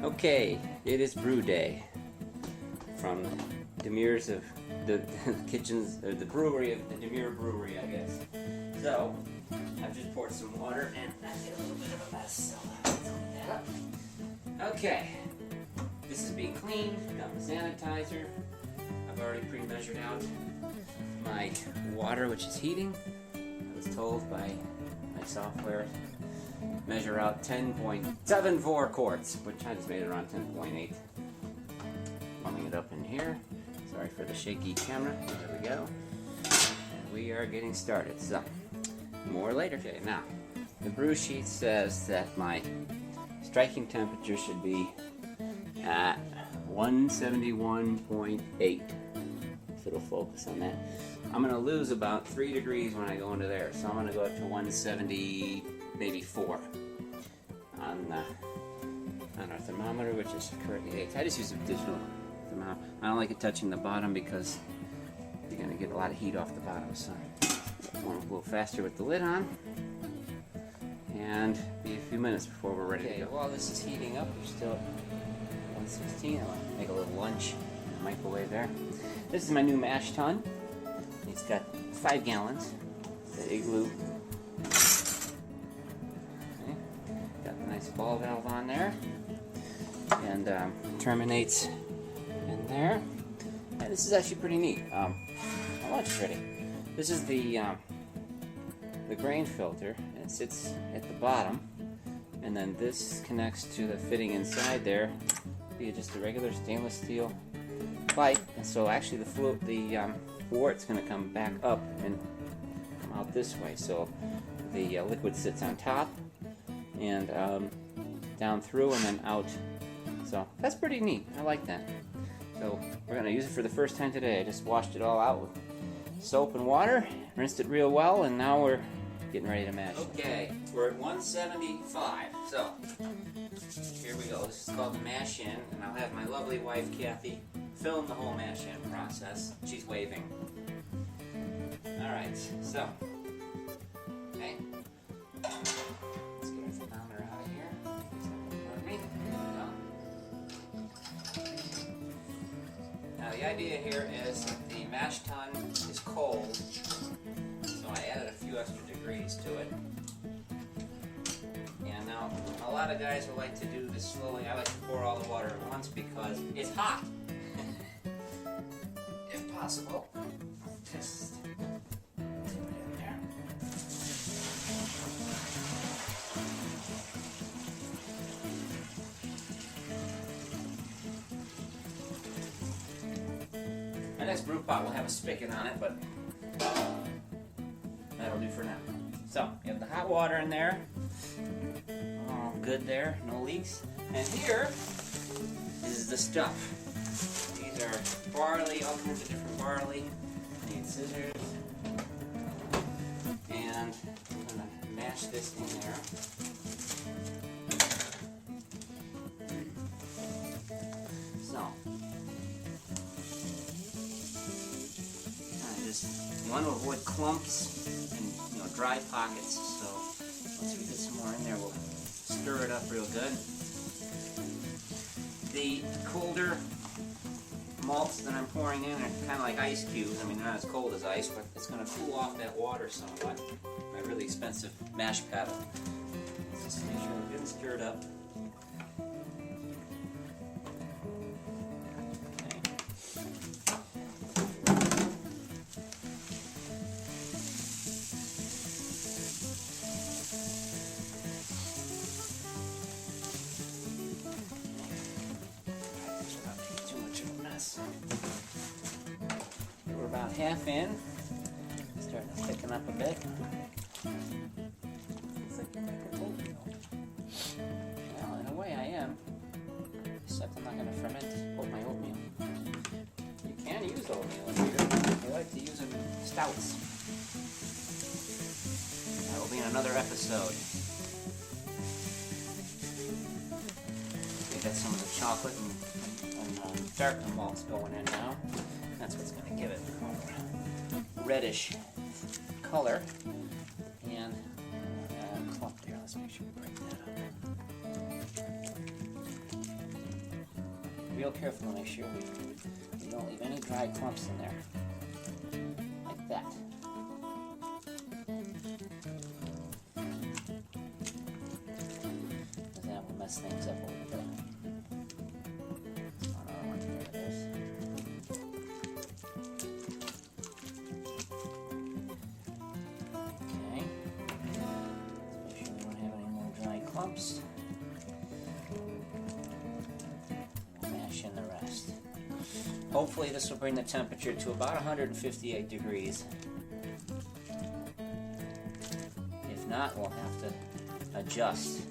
Okay, it is brew day from Demir's of the kitchens, or the brewery of the Demir Brewery, I guess. So, I've just poured some water and I did a little bit of a mess, so I'll clean that up. Okay, this is being cleaned, got my sanitizer. I've already pre-measured out my water, which is heating. I was told by my software measure out 10.74 quarts, which I just made it around 10.8. Warming it up in here. Sorry for the shaky camera. There we go. And we are getting started. So, more later. Okay, now, the brew sheet says that my striking temperature should be at 171.8. If it'll focus on that. I'm going to lose about 3 degrees when I go into there, so I'm going to go up to 170, maybe 4 on our thermometer, which is currently 8. I just use a digital thermometer. I don't like it touching the bottom because you're going to get a lot of heat off the bottom, so I'm going to go faster with the lid on, and be a few minutes before we're ready to go. While this is heating up, we're still at 116. I'm going to make a little lunch in the microwave there. This is my new mash tun. It's got 5 gallons. The igloo. Okay. Got the nice ball valve on there, and terminates in there. And this is actually pretty neat. My lunch is ready. This is the grain filter, and it sits at the bottom, and then this connects to the fitting inside there via just a regular stainless steel pipe. And so actually the wart's going to come back up and come out this way. So the liquid sits on top and down through and then out. So that's pretty neat. I like that. So we're going to use it for the first time today. I just washed it all out with soap and water, rinsed it real well, and now we're getting ready to mash. Okay, we're at 175. So here we go. This is called the mash in, and I'll have my lovely wife Kathy film the whole mash in process. She's waving. Alright, so okay. Let's get our thermometer out of here. Pardon me. There we go. Now the idea here is that the mash tun is cold, so I added a few extra degrees to it. And now a lot of guys will like to do this slowly. I like to pour all the water at once because it's hot. If possible, just dip it in there. My next brew pot will have a spigot on it, but that'll do for now. So, you have the hot water in there. All good there, no leaks. And here is the stuff. These are barley, all kinds of different barley. I need scissors. And I'm going to mash this in there. So, just want to avoid clumps and dry pockets. So once we get some more in there, we'll stir it up real good. The colder malts that I'm pouring in are kind of like ice cubes. I mean, they're not as cold as ice, but it's going to cool off that water somewhat. My really expensive mash paddle. Just make sure we're good and stirred up. We're about half in, starting to thicken up a bit. Looks like you're making oatmeal. Well, in a way I am, except I'm not going to ferment my oatmeal. You can use oatmeal if you like to use them in stouts. That will be in another episode. We got some of the chocolate and darker malts going in now. That's what's going to give it a reddish color. And clump there. Let's make sure we break that up. real careful to make sure we don't leave any dry clumps in there. Like that. Because that will mess things up a little bit. Another one here, there it is. Okay. Let's make sure we don't have any more dry clumps. In the rest. Hopefully this will bring the temperature to about 158 degrees. If not, we'll have to adjust.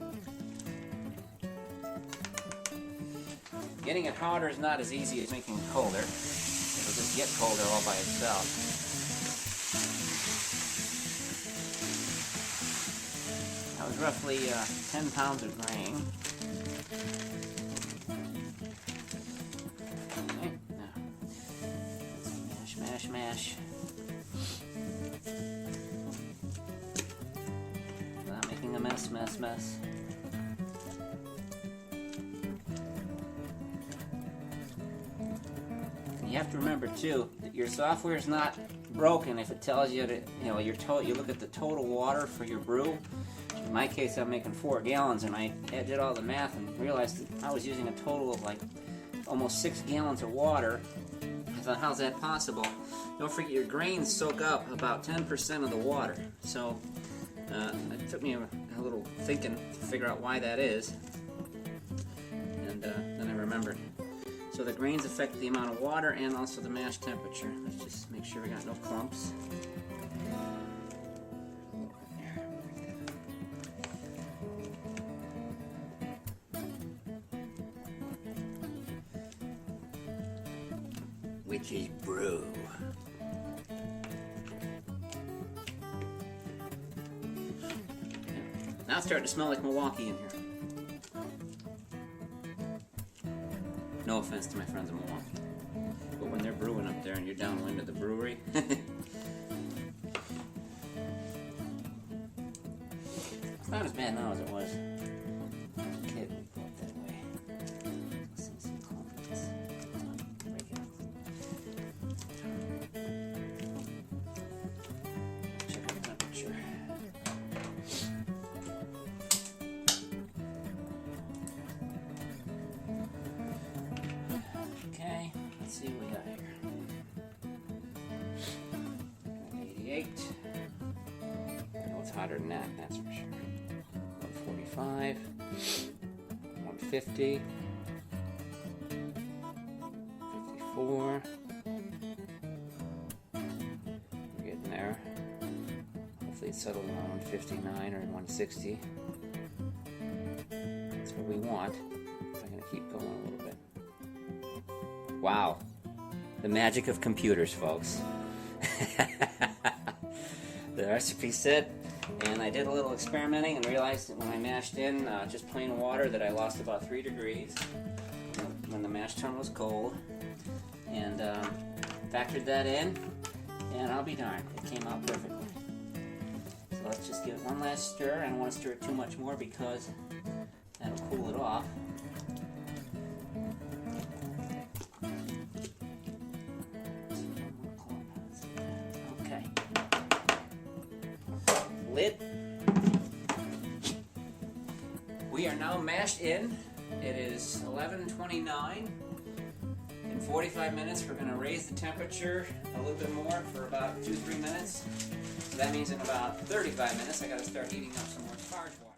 Getting it hotter is not as easy as making it colder. It'll just get colder all by itself. That was roughly 10 pounds of grain. Mash. Not making a mess. And you have to remember too that your software is not broken if it tells you that you look at the total water for your brew. In my case, I'm making 4 gallons, and I did all the math and realized that I was using a total of like almost 6 gallons of water. I thought, how's that possible? Don't forget, your grains soak up about 10% of the water. So it took me a little thinking to figure out why that is. And then I remembered. So the grains affect the amount of water and also the mash temperature. Let's just make sure we got no clumps. Which is brew. Now it's starting to smell like Milwaukee in here. No offense to my friends in Milwaukee, but when they're brewing up there and you're downwind of the brewery, it's not as bad now as it was. Kid, we put it that way. Let's see some confidence. Break it up. Check our temperature. Okay, let's see what we got here. 88. I know it's hotter than that, that's for sure. 145. 150. 54. We're getting there. Hopefully it's settled around 159 or 160. That's what we want. I'm going to keep going a little bit. Wow. The magic of computers, folks. The recipe said, and I did a little experimenting and realized that when I mashed in just plain water that I lost about 3 degrees when the mash tun was cold, and factored that in, and I'll be darned, it came out perfectly. So let's just give it one last stir. I don't want to stir it too much more because that'll cool it off. Okay. Lid. We are now mashed in. It is 11:29. In 45 minutes, we're going to raise the temperature a little bit more for about 2-3 minutes. So that means in about 35 minutes, I got to start heating up some more charge water.